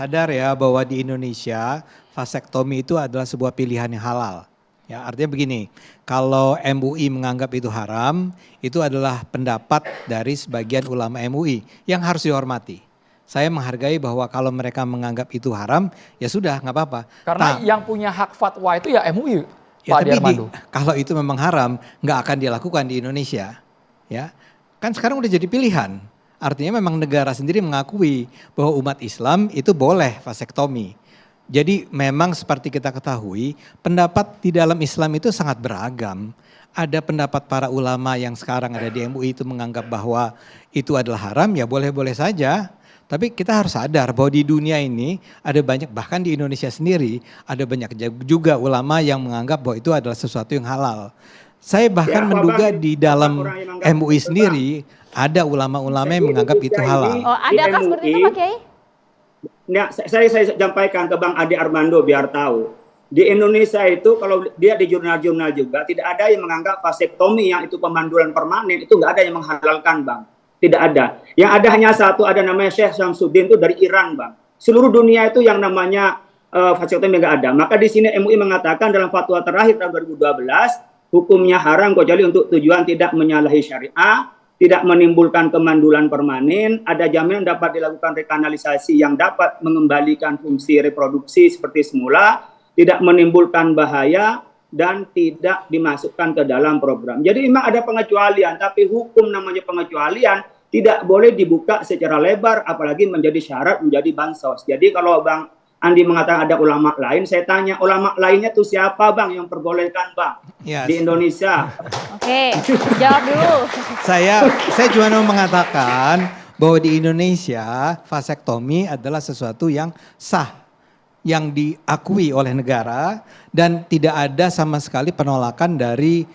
Sadar ya bahwa di Indonesia vasektomi itu adalah sebuah pilihan yang halal. Ya, artinya begini, kalau MUI menganggap itu haram, itu adalah pendapat dari sebagian ulama MUI yang harus dihormati. Saya menghargai bahwa kalau mereka menganggap itu haram, ya sudah nggak apa-apa. Karena yang punya hak fatwa itu ya MUI, Ya, Pak tapi Armando. kalau itu memang haram, nggak akan dilakukan di Indonesia. Ya, kan sekarang udah jadi pilihan. Artinya memang negara sendiri mengakui bahwa umat Islam itu boleh vasektomi. Jadi memang seperti kita ketahui, pendapat di dalam Islam itu sangat beragam. Ada pendapat para ulama yang sekarang ada di MUI itu menganggap bahwa itu adalah haram, ya boleh-boleh saja. Tapi kita harus sadar bahwa di dunia ini ada banyak, bahkan di Indonesia sendiri, ada banyak juga ulama yang menganggap bahwa itu adalah sesuatu yang halal. Saya bahkan menduga di dalam MUI sendiri ada ulama-ulama yang menganggap itu halal. Oh, adakah seperti itu Pak Kiai? Nah, saya sampaikan ke Bang Ade Armando biar tahu. Di Indonesia itu kalau dia di jurnal-jurnal juga tidak ada yang menganggap vasektomi yang itu pemandulan permanen itu nggak ada yang menghalalkan, Bang. Tidak ada. Yang ada hanya satu, ada namanya Syekh Syamsuddin itu dari Iran, Bang. Seluruh dunia itu yang namanya vasektomi nggak ada. Maka di sini MUI mengatakan dalam fatwa terakhir tahun 2012 hukumnya haram kecuali untuk tujuan tidak menyalahi syariah, tidak menimbulkan kemandulan permanen, ada jaminan dapat dilakukan rekanalisasi yang dapat mengembalikan fungsi reproduksi seperti semula, tidak menimbulkan bahaya, dan tidak dimasukkan ke dalam program. Jadi memang ada pengecualian, tapi hukum namanya pengecualian tidak boleh dibuka secara lebar, apalagi menjadi syarat menjadi bansos. Jadi kalau Bang Andi mengatakan ada ulama lain, saya tanya ulama lainnya tuh siapa Bang yang perbolehkan Bang di Indonesia? Oke, jawab dulu. Saya cuma mau mengatakan bahwa di Indonesia vasektomi adalah sesuatu yang sah, yang diakui oleh negara dan tidak ada sama sekali penolakan dari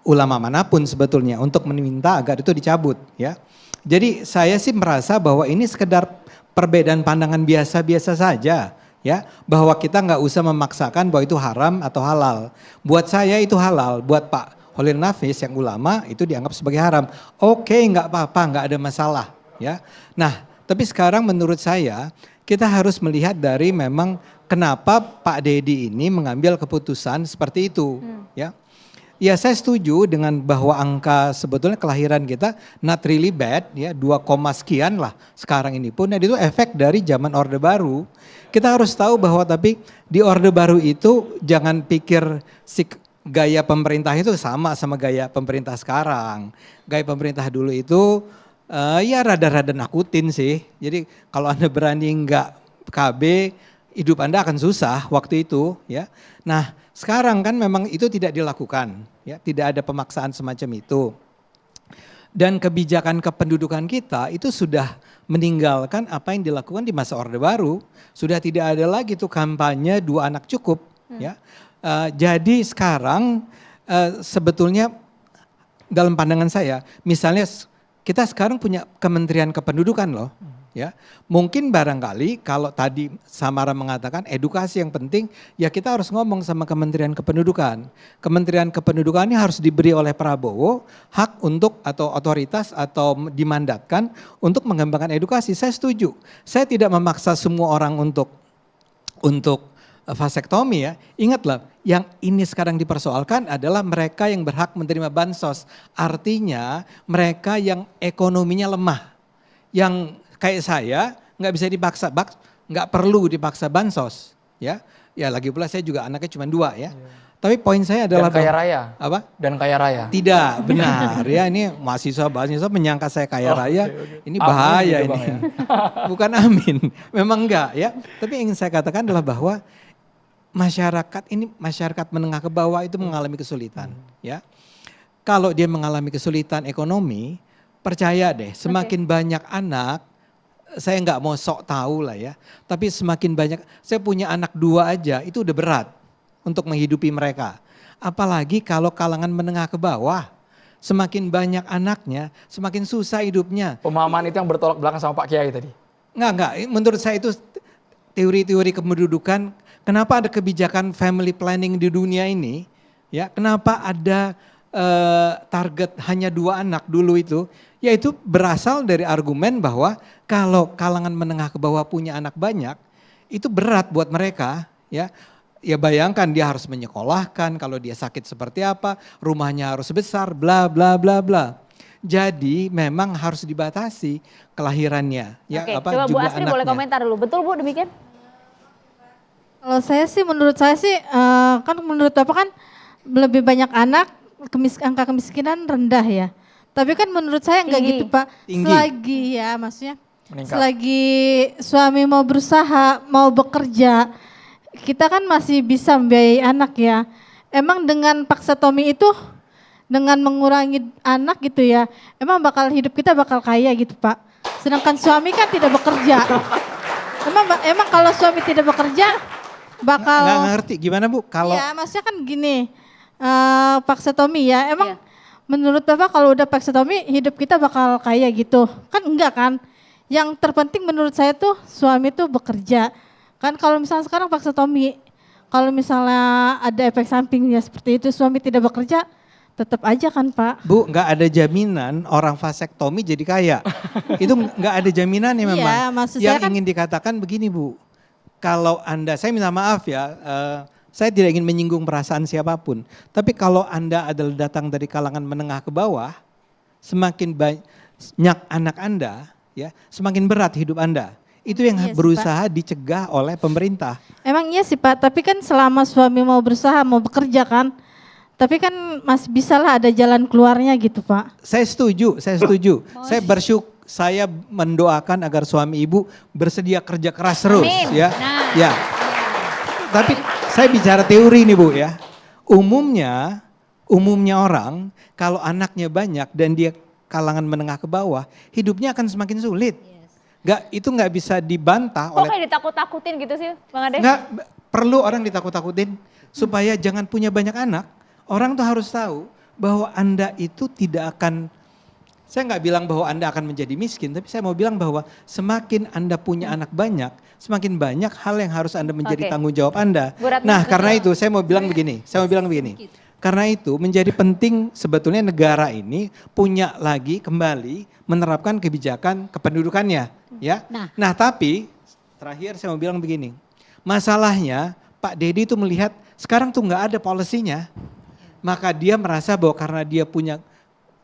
ulama manapun sebetulnya untuk meminta agar itu dicabut ya. Jadi saya sih merasa bahwa ini sekedar perbedaan pandangan biasa-biasa saja ya, bahwa kita nggak usah memaksakan bahwa itu haram atau halal. Buat saya itu halal, buat Pak Holil Nafis yang ulama itu dianggap sebagai haram. Oke, nggak apa-apa, nggak ada masalah ya. Nah, tapi sekarang menurut saya kita harus melihat dari memang kenapa Pak Dedi ini mengambil keputusan seperti itu ya. Ya saya setuju dengan bahwa angka sebetulnya kelahiran kita not really bad ya, 2, sekian lah sekarang ini pun. Dan itu efek dari zaman Orde Baru. Kita harus tahu bahwa tapi di Orde Baru itu jangan pikir si gaya pemerintah itu sama gaya pemerintah sekarang. Gaya pemerintah dulu itu ya rada-rada nakutin sih. Jadi kalau Anda berani enggak KB, hidup Anda akan susah waktu itu ya. Nah sekarang kan memang itu tidak dilakukan ya, tidak ada pemaksaan semacam itu. Dan kebijakan kependudukan kita itu sudah meninggalkan apa yang dilakukan di masa Orde Baru. Sudah tidak ada lagi tuh kampanye 2 anak cukup ya. Jadi sekarang sebetulnya dalam pandangan saya misalnya kita sekarang punya Kementerian Kependudukan loh. Ya, mungkin barangkali kalau tadi Samara mengatakan edukasi yang penting, ya kita harus ngomong sama Kementerian Kependudukan. Kementerian Kependudukan ini harus diberi oleh Prabowo hak untuk atau otoritas atau dimandatkan untuk mengembangkan edukasi. Saya setuju. Saya tidak memaksa semua orang untuk vasektomi ya. Ingatlah, yang ini sekarang dipersoalkan adalah mereka yang berhak menerima bansos. Artinya mereka yang ekonominya lemah, yang kayak saya nggak bisa dipaksa, nggak perlu dipaksa bansos, ya. Ya lagi pula saya juga anaknya cuma 2 ya. Tapi poin saya adalah dan kaya raya. Apa? Dan kaya raya. Tidak benar ya, ini mahasiswa menyangka saya kaya raya, ini bahaya amin, ini. ya. Bukan amin, memang enggak ya. Tapi yang ingin saya katakan adalah bahwa masyarakat menengah ke bawah itu mengalami kesulitan, ya. Kalau dia mengalami kesulitan ekonomi, percaya deh, semakin banyak anak. Saya nggak mau sok tahu lah ya, tapi semakin banyak, saya punya anak 2 aja itu udah berat untuk menghidupi mereka. Apalagi kalau kalangan menengah ke bawah, semakin banyak anaknya, semakin susah hidupnya. Pemahaman itu yang bertolak belakang sama Pak Kiai tadi. Enggak, menurut saya itu teori-teori kependudukan. Kenapa ada kebijakan family planning di dunia ini? Ya, kenapa ada target hanya 2 anak dulu itu? Yaitu berasal dari argumen bahwa kalau kalangan menengah ke bawah punya anak banyak, itu berat buat mereka ya. Ya bayangkan dia harus menyekolahkan, kalau dia sakit seperti apa, rumahnya harus besar, bla bla bla bla. Jadi memang harus dibatasi kelahirannya. Ya, Oke, coba Bu jumlah Astri boleh anaknya. komentar dulu. Betul Bu demikian? Kalau saya sih, menurut saya sih, kan menurut Bapak kan lebih banyak anak, angka kemiskinan rendah ya. Tapi kan menurut saya enggak Tinggi. gitu Pak. Tinggi. Selagi ya maksudnya, Meningkat. selagi suami mau berusaha, mau bekerja, kita kan masih bisa membiayai anak ya. Emang dengan paksa Tommy itu, dengan mengurangi anak gitu ya, emang hidup kita bakal kaya gitu Pak. Sedangkan suami kan tidak bekerja. Emang kalau suami tidak bekerja, bakal... Nggak ngerti gimana Bu kalau Iya, maksudnya kan gini, paksa Tommy ya, emang Iya. menurut Bapak kalau udah paksa Tommy hidup kita bakal kaya gitu? Kan enggak kan? Yang terpenting menurut saya tuh suami tuh bekerja. Kan kalau misalnya sekarang paksa Tommy, kalau misalnya ada efek sampingnya seperti itu, suami tidak bekerja, tetap aja kan Pak? Bu, nggak ada jaminan orang vasektomi jadi kaya. Itu nggak ada jaminannya memang. Iya, maksud Yang saya kan- ingin dikatakan begini Bu, kalau Anda, saya minta maaf ya, saya tidak ingin menyinggung perasaan siapapun. Tapi kalau Anda adalah datang dari kalangan menengah ke bawah, semakin banyak anak Anda, ya, semakin berat hidup Anda. Itu yang Iya sih, berusaha dicegah oleh pemerintah. Emang iya sih Pak, tapi kan selama suami mau berusaha, mau bekerja kan, tapi kan masih bisa lah ada jalan keluarnya gitu Pak. Saya setuju, saya setuju. Saya mendoakan agar suami ibu bersedia kerja keras terus Amin. ya. Nah. Ya. Tapi saya bicara teori nih Bu ya. Umumnya orang kalau anaknya banyak dan dia kalangan menengah ke bawah, hidupnya akan semakin sulit. Itu nggak bisa dibantah Kok oleh kayak ditakut-takutin gitu sih Bang Ade? perlu orang ditakut-takutin supaya jangan punya banyak anak. Orang tuh harus tahu bahwa Anda itu tidak akan, saya nggak bilang bahwa Anda akan menjadi miskin, tapi saya mau bilang bahwa semakin Anda punya anak banyak, semakin banyak hal yang harus Anda menjadi Oke. tanggung jawab Anda. Bu Ratna, Nah, betul. karena itu saya mau bilang begini. Karena itu menjadi penting sebetulnya negara ini punya lagi kembali menerapkan kebijakan kependudukannya, ya. Nah, tapi terakhir saya mau bilang begini. Masalahnya Pak Dedi itu melihat sekarang tuh nggak ada polisinya. Maka dia merasa bahwa karena dia punya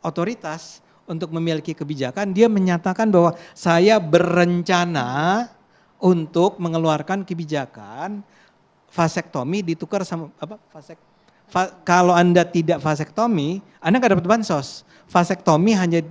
otoritas untuk memiliki kebijakan, dia menyatakan bahwa saya berencana untuk mengeluarkan kebijakan vasektomi ditukar sama apa? Kalau Anda tidak vasektomi, Anda nggak dapat bansos. Vasektomi hanya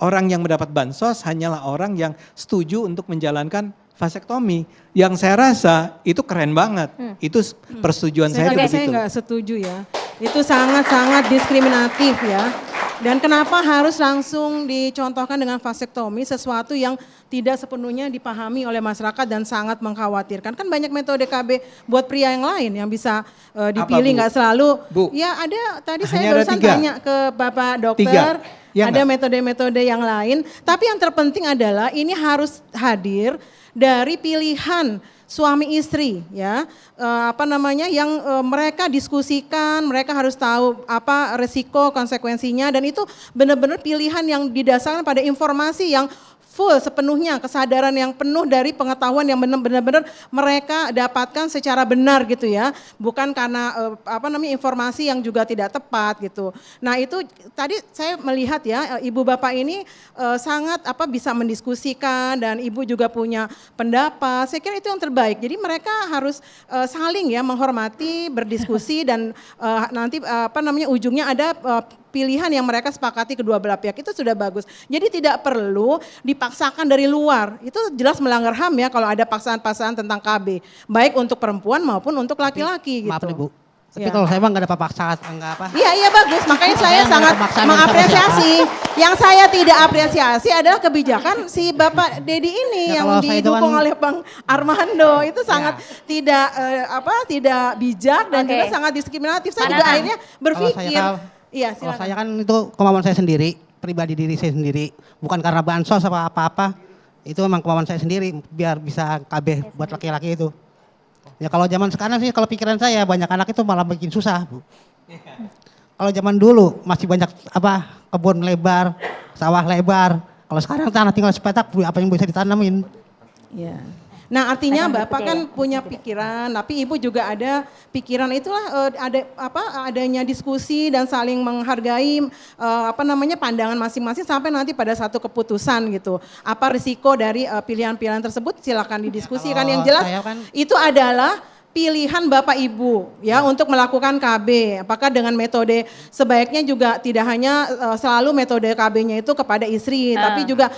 orang yang mendapat bansos hanyalah orang yang setuju untuk menjalankan vasektomi. Yang saya rasa itu keren banget. Itu persetujuan saya itu Saya begitu. nggak setuju ya. Itu sangat-sangat diskriminatif ya. Dan kenapa harus langsung dicontohkan dengan vasektomi, sesuatu yang tidak sepenuhnya dipahami oleh masyarakat dan sangat mengkhawatirkan. Kan banyak metode KB buat pria yang lain yang bisa Bu? dipilih, nggak selalu. Bu? Ya ada, tadi Hanya saya ada barusan 3. tanya ke Bapak dokter, Ya ada nggak? metode-metode yang lain. Tapi yang terpenting adalah ini harus hadir dari pilihan suami istri ya, yang mereka diskusikan, mereka harus tahu apa resiko konsekuensinya dan itu benar-benar pilihan yang didasarkan pada informasi yang full sepenuhnya, kesadaran yang penuh dari pengetahuan yang benar-benar mereka dapatkan secara benar gitu ya, bukan karena informasi yang juga tidak tepat gitu. Nah itu tadi saya melihat ya ibu bapak ini sangat bisa mendiskusikan dan ibu juga punya pendapat. Saya kira itu yang terbaik. Jadi mereka harus saling ya menghormati, berdiskusi dan nanti ujungnya ada pilihan yang mereka sepakati kedua belah pihak itu sudah bagus. Jadi tidak perlu dipaksakan dari luar. Itu jelas melanggar HAM ya kalau ada paksaan-paksaan tentang KB. Baik untuk perempuan maupun untuk laki-laki gitu. Maaf nih Bu, tapi Ya. kalau saya mah nggak ada paksaan, nggak apa. Iya bagus, makanya saya Saya nggak sangat ada paksaan mengapresiasi. Yang saya tidak apresiasi adalah kebijakan si Bapak Dedi ini Ya, yang kalau saya itu didukung kan- oleh Bang Armando itu sangat tidak bijak dan Oke. juga sangat diskriminatif. Saya Mana juga kan? akhirnya berpikir, Kalau silakan. saya kan itu kemauan saya sendiri, pribadi diri saya sendiri, bukan karena bansos apa-apa. Itu memang kemauan saya sendiri biar bisa KB buat laki-laki itu. Ya kalau zaman sekarang sih kalau pikiran saya banyak anak itu malah bikin susah, Bu. Kalau zaman dulu masih banyak kebun lebar, sawah lebar. Kalau sekarang tanah tinggal sepetak, Bu, apa yang bisa ditanamin? Ya. Nah, artinya Akan Bapak bekerja kan ya, punya bekerja. pikiran, tapi Ibu juga ada pikiran, itulah adanya diskusi dan saling menghargai pandangan masing-masing sampai nanti pada satu keputusan gitu. Apa risiko dari pilihan-pilihan tersebut, silakan didiskusikan. kalau Yang jelas saya kan- itu adalah pilihan Bapak Ibu ya untuk melakukan KB. Apakah dengan metode sebaiknya juga tidak hanya selalu metode KB-nya itu kepada istri, tapi juga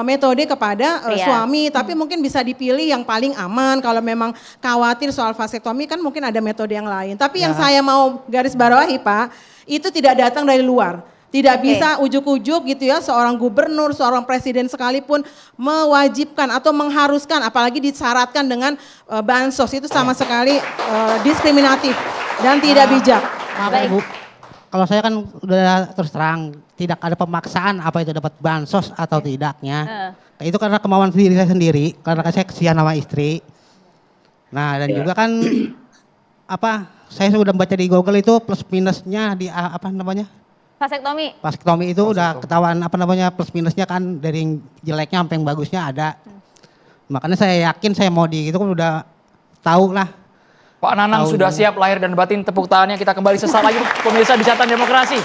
metode kepada Pria. suami, tapi mungkin bisa dipilih yang paling aman. Kalau memang khawatir soal vasektomi kan mungkin ada metode yang lain. Tapi yang saya mau garis bawahi Pak, itu tidak datang dari luar. Tidak bisa ujuk-ujuk gitu ya, seorang gubernur, seorang presiden sekalipun mewajibkan atau mengharuskan, apalagi disyaratkan dengan bansos, itu sama sekali diskriminatif dan tidak bijak. Maaf Baik. Ibu, kalau saya kan udah terus terang tidak ada pemaksaan apa itu dapat bansos atau tidaknya. Itu karena kemauan sendiri saya sendiri, karena saya kesian sama istri. Nah dan juga kan saya sudah baca di Google itu plus minusnya di Vasektomi. vasektomi itu udah ketahuan plus minusnya kan dari yang jeleknya sampai yang bagusnya ada. Makanya saya yakin saya mau di itu kan udah tahu lah. Pak Nanang sudah siap lahir dan batin, tepuk tangannya. Kita kembali sesaat lagi pemirsa di Catatan Demokrasi.